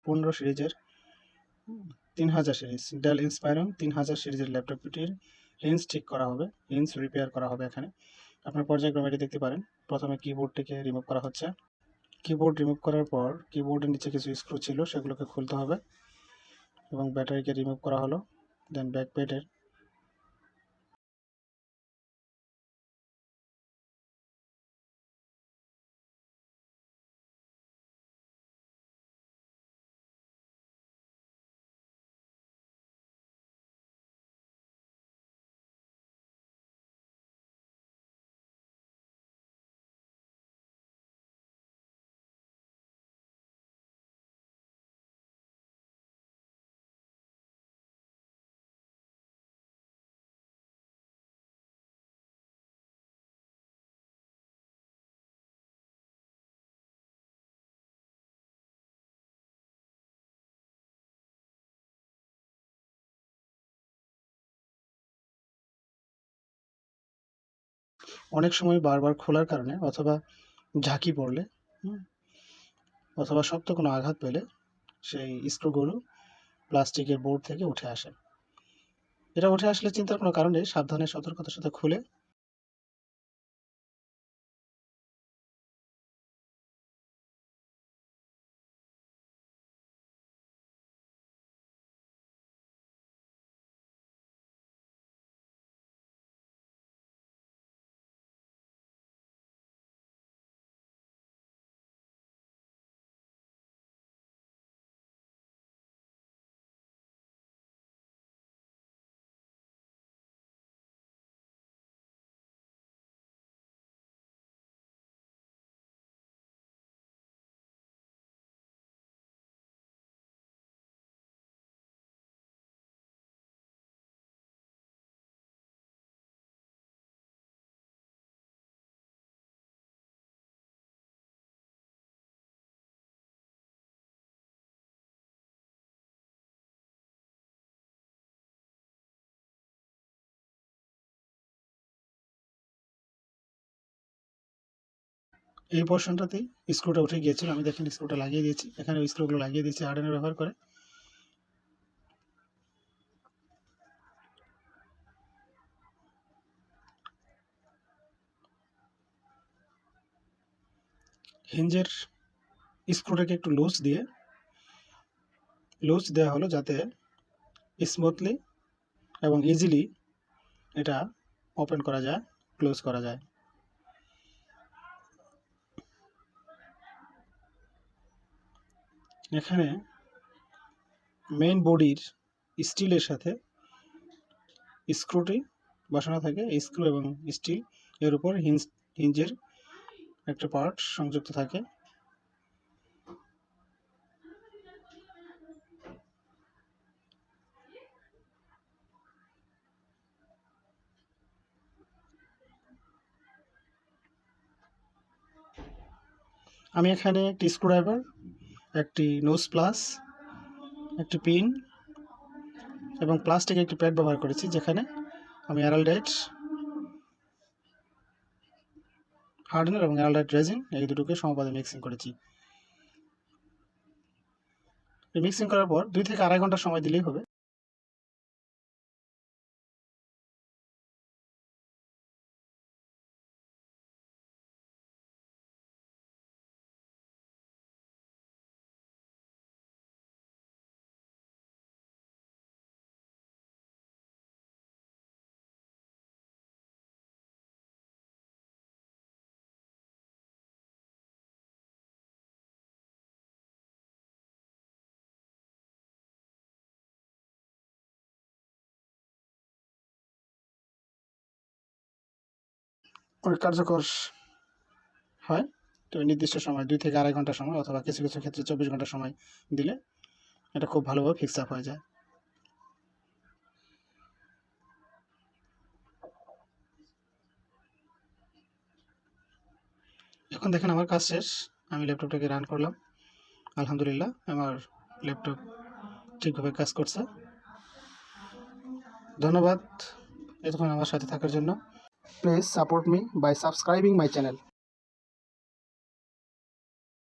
15 সিরিজের 3000 series del Inspiron 3000 সিরিজের ল্যাপটপটির hinge ঠিক করা হবে, হিঞ্জ রিপেয়ার করা হবে। এখানে আপনার পর্যায়ক্রমে এটি দেখতে পারেন। প্রথমে কিবোর্ডটিকে রিমুভ করা হচ্ছে। কিবোর্ড রিমুভ করার পর কিবোর্ডের নিচে কিছু স্ক্রু ছিল, সেগুলোকে খুলতে হবে এবং ব্যাটারিকে রিমুভ করা হলো। দেন ব্যাকপ্যাডের অনেক সময় বারবার খোলার কারণে অথবা ঝাঁকি পড়লে অথবা শক্ত কোনো আঘাত পেলে সেই স্ক্রুগুলো প্লাস্টিকের বোর্ড থেকে উঠে আসে। এটা উঠে আসলে চিন্তার কোনো কারণ নেই, সাবধানে সতর্কতার সাথে খুলে এই পোর্শনটাতেই স্ক্রুটা উঠে গিয়েছিল। আমি দেখেন স্ক্রুটা লাগিয়ে দিয়েছি, এখানে ওই স্ক্রুগুলো লাগিয়ে দিয়েছি হার্ডেনার ব্যবহার করে। হিঞ্জের স্ক্রুটাকে একটু লুজ দেওয়া হলো যাতে স্মুথলি এবং ইজিলি এটা ওপেন করা যায়, ক্লোজ করা যায়। এখানে মেইন বডির স্টিলের সাথে স্ক্রুটি বসানো থাকে। স্ক্রু এবং স্টিল এর উপর হিঞ্জের একটা পার্ট সংযুক্ত থাকে। আমি এখানে একটি স্ক্রুড্রাইভার, একটি নোজ প্লাস, একটি পিন এবং প্লাস্টিক একটি প্যাড ব্যবহার করেছি, যেখানে আমি অ্যারালডাইট হার্ডেনার এবং অ্যারালডাইট রেজিন এই দুটোকে সমাপাদে মিক্সিং করেছি। এই মিক্সিং করার পর 2 থেকে 2.5 ঘন্টা সময় দিলেই হবে। অনেক কার্যকর হয়। তো নির্দিষ্ট সময় 2 থেকে 2.5 ঘন্টা সময় অথবা কিছু কিছু ক্ষেত্রে 24 ঘন্টা সময় দিলে এটা খুব ভালোভাবে ফিক্স আপ হয়ে যায়। এখন দেখেন আমার কাজ শেষ, আমি ল্যাপটপটাকে রান করলাম। আলহামদুলিল্লাহ আমার ল্যাপটপ ঠিকভাবে কাজ করছে। ধন্যবাদ এতক্ষণ আমার সাথে থাকার জন্য। Please support me by subscribing my channel.